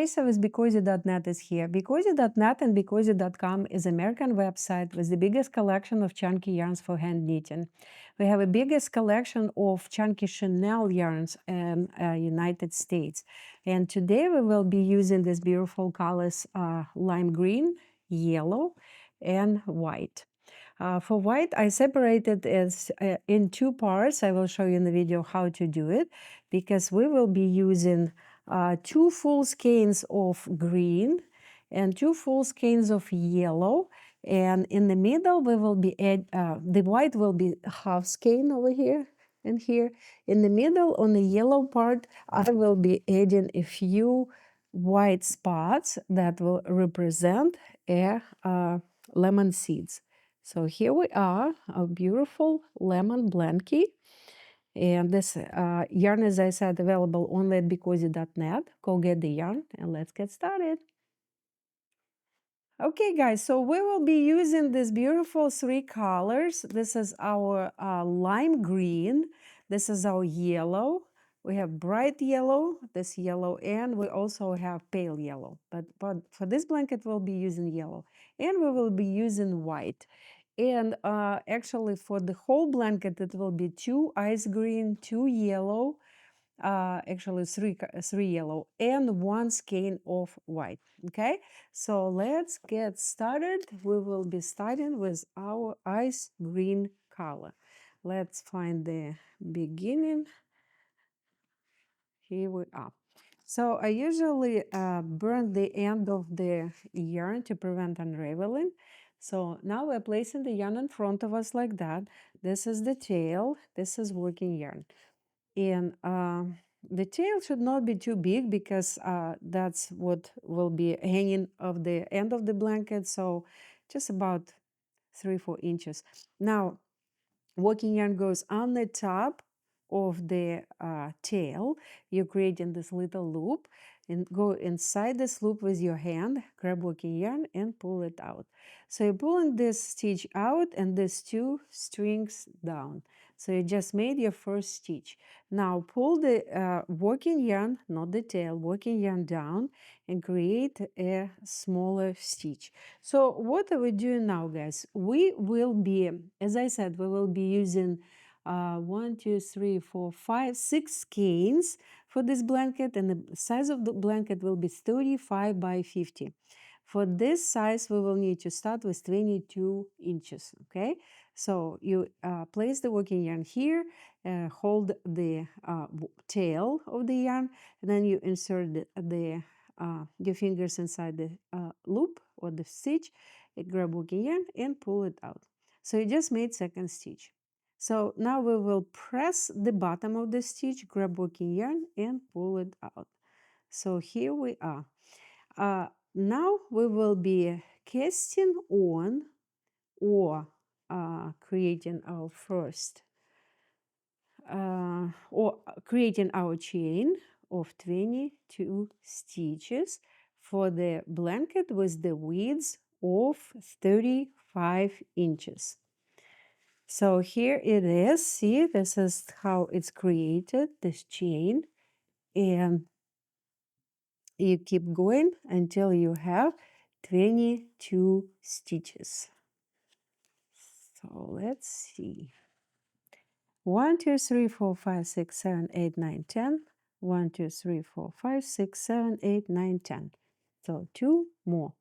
Teresa with BeCozi.net is here. BeCozi.net and BeCozi.com is an American website with the biggest collection of chunky yarns for hand knitting. We have the biggest collection of chunky chenille yarns in United States. And today we will be using these beautiful colors, lime green, yellow, and white. For white, I separated it in two parts. I will show you in the video how to do it, because we will be using 2 full skeins of green and 2 full skeins of yellow, and in the middle we will be the white will be half skein over here and here. In the middle, on the yellow part, I will be adding a few white spots that will represent lemon seeds. So here we are, a beautiful lemon blankie. And this yarn, as I said, available only at BeCozi.net. Go get the yarn and let's get started. Okay, guys, so we will be using these beautiful 3 colors. This is our lime green. This is our yellow. We have bright yellow, this yellow, and we also have pale yellow. But for this blanket, we'll be using yellow. And we will be using white. And actually, for the whole blanket, it will be 2 ice green, 2 yellow, actually 3 yellow, and 1 skein of white. Okay, so let's get started. We will be starting with our ice green color. Let's find the beginning. Here we are. So I usually burn the end of the yarn to prevent unraveling. So now we're placing the yarn in front of us like that. This is the tail, this is working yarn. And the tail should not be too big, because that's what will be hanging off the end of the blanket. So just about 3-4 inches. Now, working yarn goes on the top of the tail. You're creating this little loop, and go inside this loop with your hand, grab working yarn and pull it out. So you're pulling this stitch out and these 2 strings down. So you just made your first stitch. Now pull the working yarn, not the tail, working yarn down and create a smaller stitch. So what are we doing now, guys? We will be, as I said, we will be using 1, 2, 3, 4, 5, 6 skeins for this blanket, and the size of the blanket will be 35 by 50. For this size, we will need to start with 22 inches, okay? So you place the working yarn here, hold the tail of the yarn, and then you insert your fingers inside the loop or the stitch, grab working yarn and pull it out. So you just made second stitch. So now we will press the bottom of the stitch, grab working yarn and pull it out. So here we are. Now we will be casting on or creating our first or creating our chain of 22 stitches for the blanket with the width of 35 inches. So here it is. See, this is how it's created, this chain, and you keep going until you have 22 stitches. So let's see. 1, 2, 3, 4, 5, 6, 7, 8, 9, 10. 1, 2, 3, 4, 5, 6, 7, 8, 9, 10. So 2 more.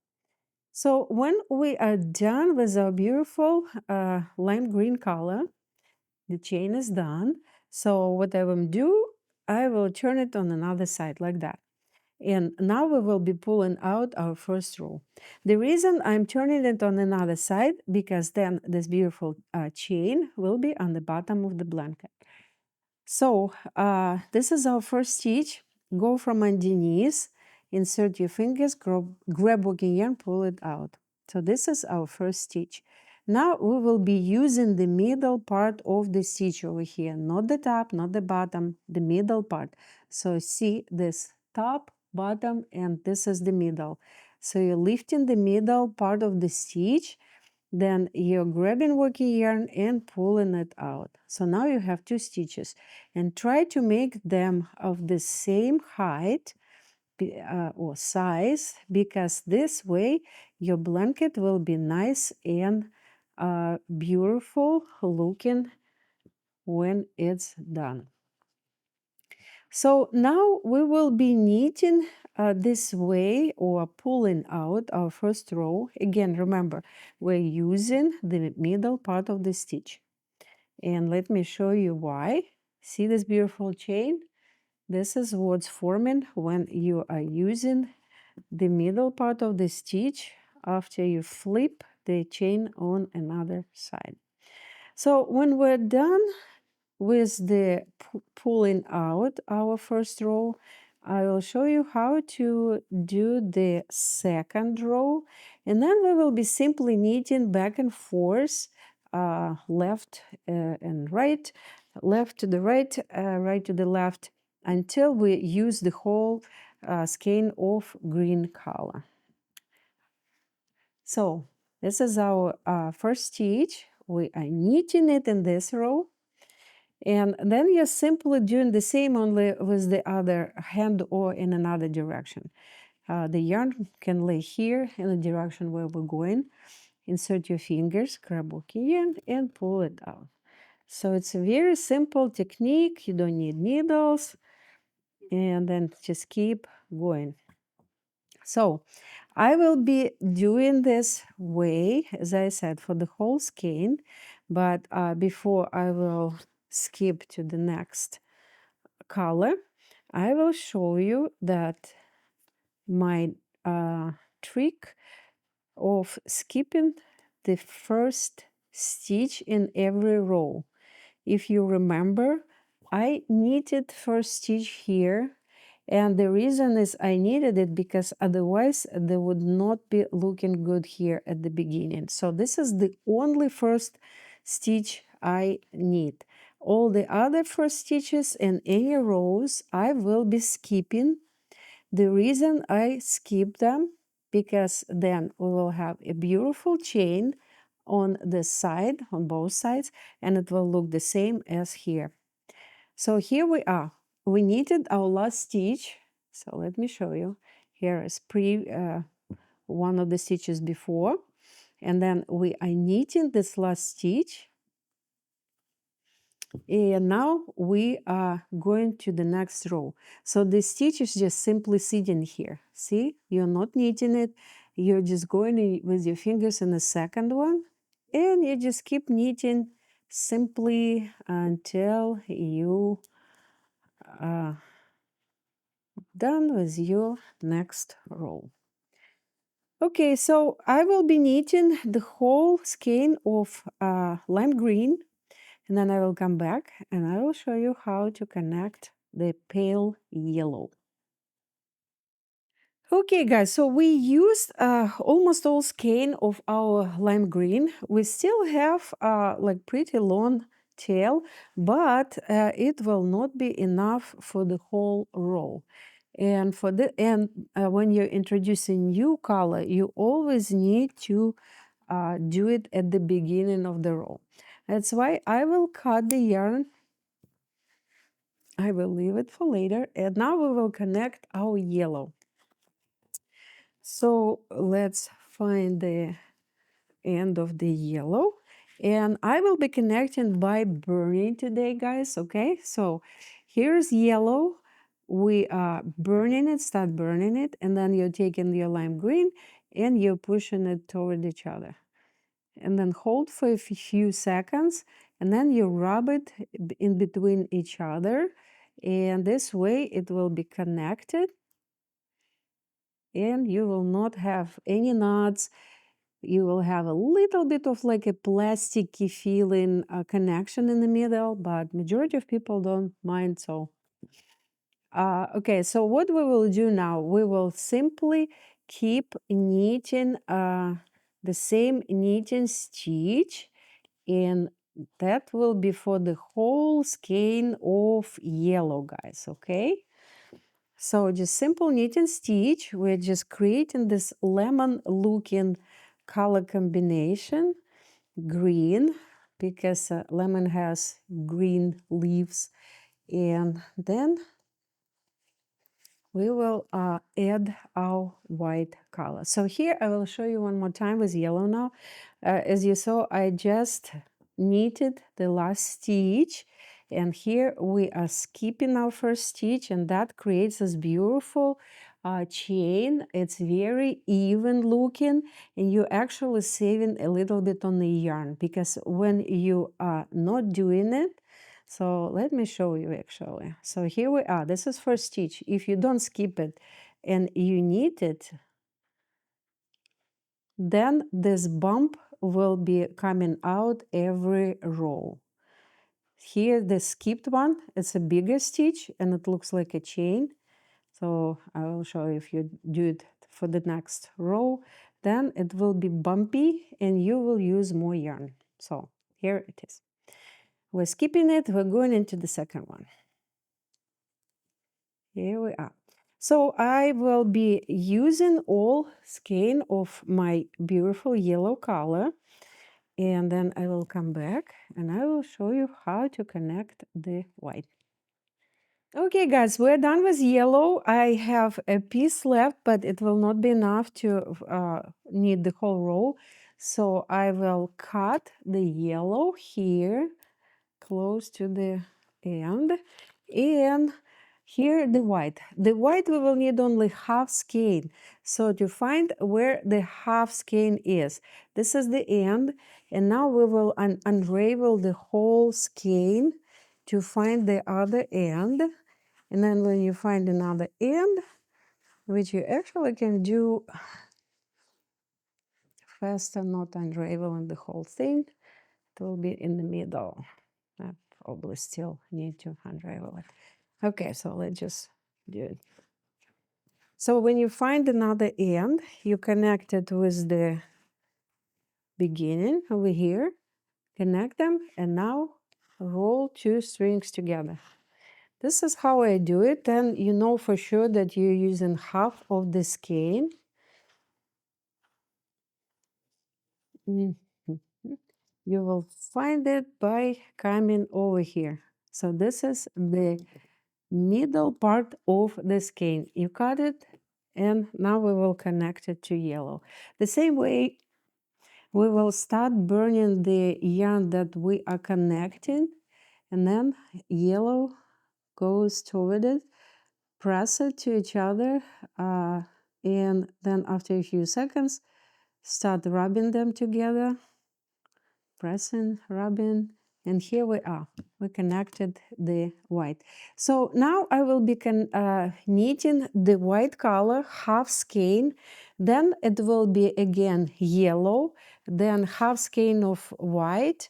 So when we are done with our beautiful lime green color, the chain is done. So what I will do, I will turn it on another side like that. And now we will be pulling out our first row. The reason I'm turning it on another side, because then this beautiful chain will be on the bottom of the blanket. So this is our first stitch. Go from underneath, insert your fingers, grab working yarn, pull it out. So this is our first stitch. Now we will be using the middle part of the stitch over here, not the top, not the bottom, the middle part. So see this top, bottom, and this is the middle. So you're lifting the middle part of the stitch, then you're grabbing working yarn and pulling it out. So now you have 2 stitches, and try to make them of the same height or size, because this way your blanket will be nice and beautiful looking when it's done. So now we will be knitting this way, or pulling out our first row. Again, remember, we're using the middle part of the stitch. And let me show you why. See this beautiful chain? This is what's forming when you are using the middle part of the stitch after you flip the chain on another side. So when we're done with the pulling out our first row, I will show you how to do the second row, and then we will be simply knitting back and forth, left and right, left to the right, right to the left, until we use the whole skein of green color. So this is our first stitch. We are knitting it in this row. And then you're simply doing the same, only with the other hand or in another direction. The yarn can lay here in the direction where we're going. Insert your fingers, grab working yarn, and pull it out. So it's a very simple technique. You don't need needles. And then just keep going. So I will be doing this way, as I said, for the whole skein. But before I will skip to the next color, I will show you that my trick of skipping the first stitch in every row. If you remember, I knitted first stitch here, and the reason is I needed it because otherwise they would not be looking good here at the beginning. So this is the only first stitch I need. All the other first stitches in any rows I will be skipping. The reason I skip them, because then we will have a beautiful chain on the side, on both sides, and it will look the same as here. So here we are. We knitted our last stitch. So let me show you. Here is one of the stitches before, and then we are knitting this last stitch. And now we are going to the next row. So the stitch is just simply sitting here. See, you're not knitting it. You're just going with your fingers in the second one, and you just keep knitting simply until you are done with your next row. Okay, so I will be knitting the whole skein of lime green, and then I will come back and I will show you how to connect the pale yellow. Okay, guys, so we used almost all skein of our lime green. We still have like pretty long tail, but it will not be enough for the whole row. And when you're introducing new color, you always need to do it at the beginning of the row. That's why I will cut the yarn. I will leave it for later. And now we will connect our yellow. So let's find the end of the yellow. And I will be connecting by burning today, guys, okay? So here's yellow. We are burning it, start burning it, and then you're taking your lime green and you're pushing it toward each other. And then hold for a few seconds, and then you rub it in between each other. And this way it will be connected, and you will not have any knots. You will have a little bit of like a plasticky feeling connection in the middle, but majority of people don't mind. So okay, so what we will do now, we will simply keep knitting the same knitting stitch, and that will be for the whole skein of yellow, guys, okay? So just simple knitting stitch. We're just creating this lemon looking color combination, green, because lemon has green leaves. And then we will add our white color. So here I will show you one more time with yellow now. As you saw, I just knitted the last stitch, and here we are skipping our first stitch, and that creates this beautiful chain. It's very even looking, and you're actually saving a little bit on the yarn, because when you are not doing it, so let me show you actually. So here we are. This is first stitch. If you don't skip it and you knit it, then this bump will be coming out every row. Here, the skipped one, it's a bigger stitch and it looks like a chain. So I will show you if you do it for the next row, then it will be bumpy and you will use more yarn. So here it is. We're skipping it, we're going into the second one. Here we are. So I will be using all skein of my beautiful yellow color, and then I will come back and I will show you how to connect the white. Okay guys, we're done with yellow. I have a piece left, but it will not be enough to knit the whole row. So I will cut the yellow here close to the end, and here the white. The white we will need only half skein. So to find where the half skein is, this is the end, and now we will unravel the whole skein to find the other end. And then when you find another end, which you actually can do faster, not unraveling the whole thing, it will be in the middle. I probably still need to unravel it. Okay, so let's just do it. So when you find another end, you connect it with the beginning over here, connect them, and now roll two strings together. This is how I do it. Then you know for sure that you're using half of the skein. You will find it by coming over here. So this is the middle part of the skein. You cut it, and now we will connect it to yellow. The same way, we will start burning the yarn that we are connecting, and then yellow goes toward it, press it to each other, and then after a few seconds, start rubbing them together, pressing, rubbing, and here we are. We connected the white. So now I will be knitting the white color, half skein, then it will be again yellow, then half skein of white,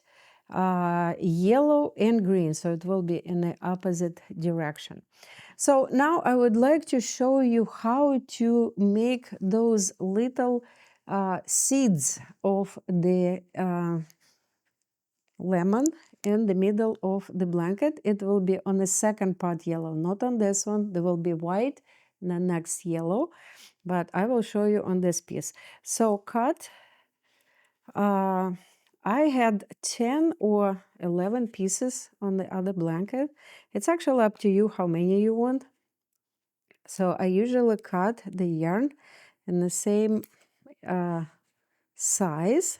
yellow and green, so it will be in the opposite direction. So now I would like to show you how to make those little seeds of the lemon in the middle of the blanket. It will be on the second part yellow, not on this one. There will be white and the next yellow, but I will show you on this piece. So cut. I had 10 or 11 pieces on the other blanket. It's actually up to you how many you want. So I usually cut the yarn in the same size,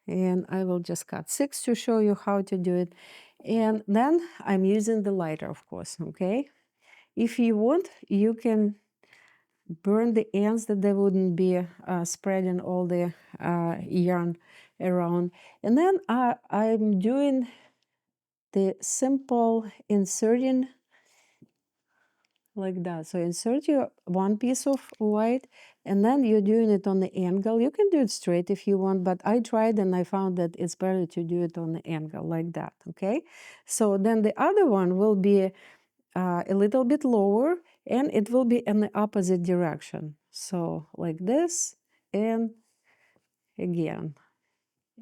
and I will just cut 6 to show you how to do it. And then I'm using the lighter, of course, okay? If you want, you can burn the ends that they wouldn't be spreading all the yarn around. And then I'm doing the simple inserting like that. So insert your one piece of white, and then you're doing it on the angle. You can do it straight if you want, but I tried and I found that it's better to do it on the angle like that, okay? So then the other one will be a little bit lower, and it will be in the opposite direction. So like this, and again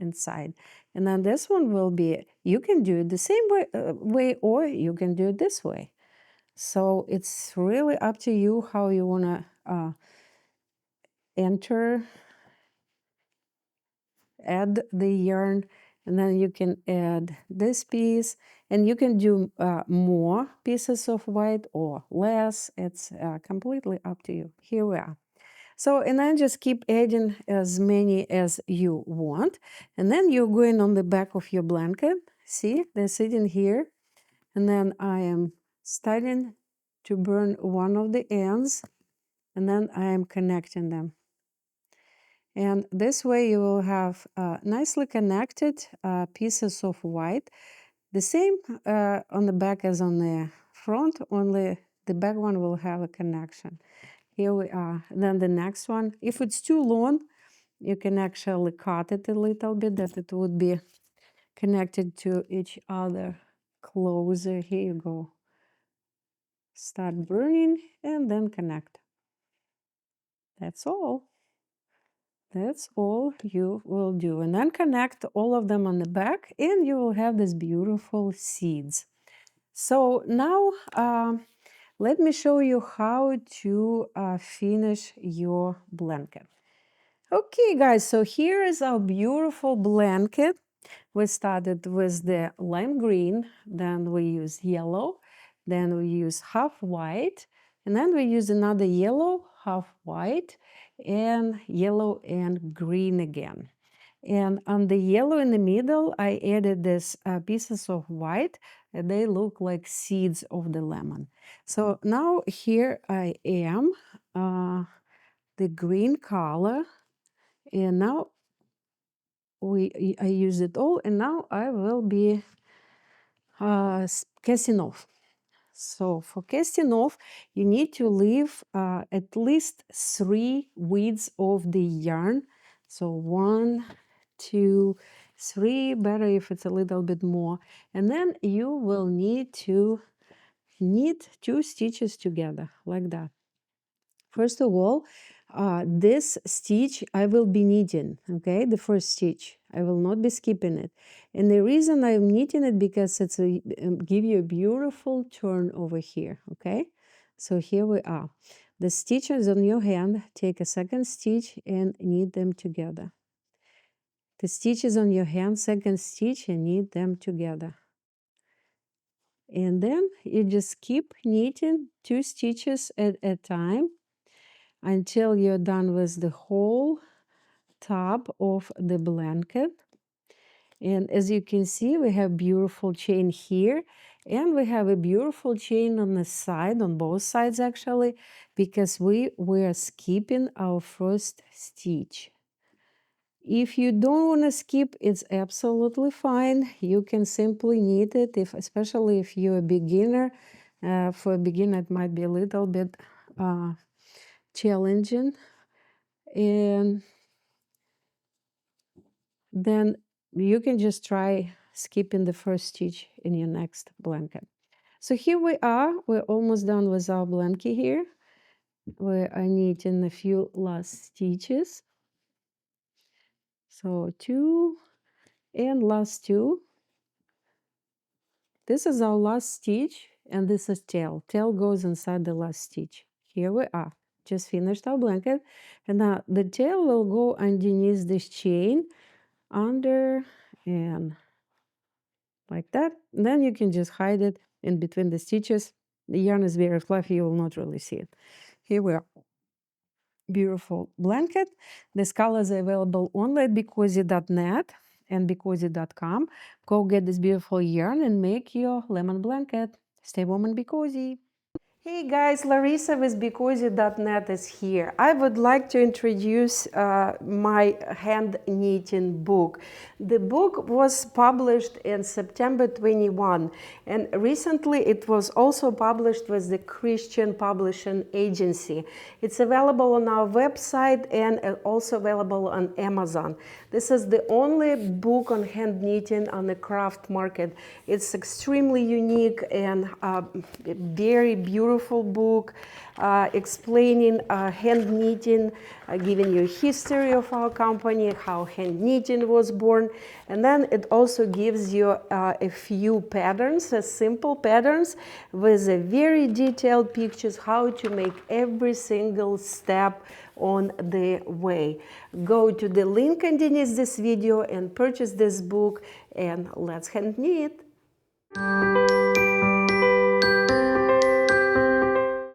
inside. And then this one will be, you can do it the same way, or you can do it this way. So it's really up to you how you want to add the yarn. and then you can add this piece, and you can do more pieces of white or less. It's completely up to you. Here we are. So, and then just keep adding as many as you want. And then you're going on the back of your blanket. See, they're sitting here. And then I am starting to burn one of the ends, and then I am connecting them. And this way you will have nicely connected pieces of white. The same on the back as on the front, only the back one will have a connection. Here we are. Then the next one, if it's too long, you can actually cut it a little bit, that it would be connected to each other closer. Here you go. Start burning and then connect. That's all. That's all you will do. And then connect all of them on the back, and you will have these beautiful seeds. So now let me show you how to finish your blanket. Okay, guys, so here is our beautiful blanket. We started with the lime green, then we use yellow, then we use half white, and then we use another yellow, half white, and yellow and green again. And on the yellow in the middle, I added this pieces of white, and they look like seeds of the lemon. So now here I am, the green color, and now I use it all, and now I will be casting off. So for casting off, you need to leave at least 3 widths of the yarn. So 1, 2, 3, better if it's a little bit more. And then you will need to knit 2 stitches together like that. First of all, this stitch I will be knitting, okay, the first stitch. I will not be skipping it. And the reason I'm knitting it because it's give you a beautiful turn over here, okay? So here we are. The stitches on your hand, take a second stitch and knit them together. The stitches on your hand, second stitch, and knit them together. And then you just keep knitting 2 stitches at a time until you're done with the whole top of the blanket. And as you can see, we have beautiful chain here, and we have a beautiful chain on the side, on both sides actually, because we were skipping our first stitch. If you don't want to skip, it's absolutely fine. You can simply knit it, especially if you're a beginner. For a beginner, it might be a little bit challenging. And then you can just try skipping the first stitch in your next blanket. So here we are. We're almost done with our blanket here. We are knitting a few last stitches. So 2 and last 2. This is our last stitch, and this is tail. Tail goes inside the last stitch. Here we are. Just finished our blanket. And now the tail will go underneath this chain, under and like that. And then you can just hide it in between the stitches. The yarn is very fluffy, you will not really see it. Here we are. Beautiful blanket. This colors are available only at BeCozi.net and BeCozi.com. Go get this beautiful yarn and make your lemon blanket. Stay warm and be cozy. Hey guys, Larissa with BeCozi.net is here. I would like to introduce my hand knitting book. The book was published in September 21, and recently it was also published with the Christian Publishing Agency. It's available on our website and also available on Amazon. This is the only book on hand knitting on the craft market. It's extremely unique and very beautiful beautiful book explaining hand knitting, giving you a history of our company, how hand knitting was born. And then it also gives you a few patterns, simple patterns with a very detailed pictures how to make every single step on the way. Go to the link underneath this video and purchase this book, and let's hand knit.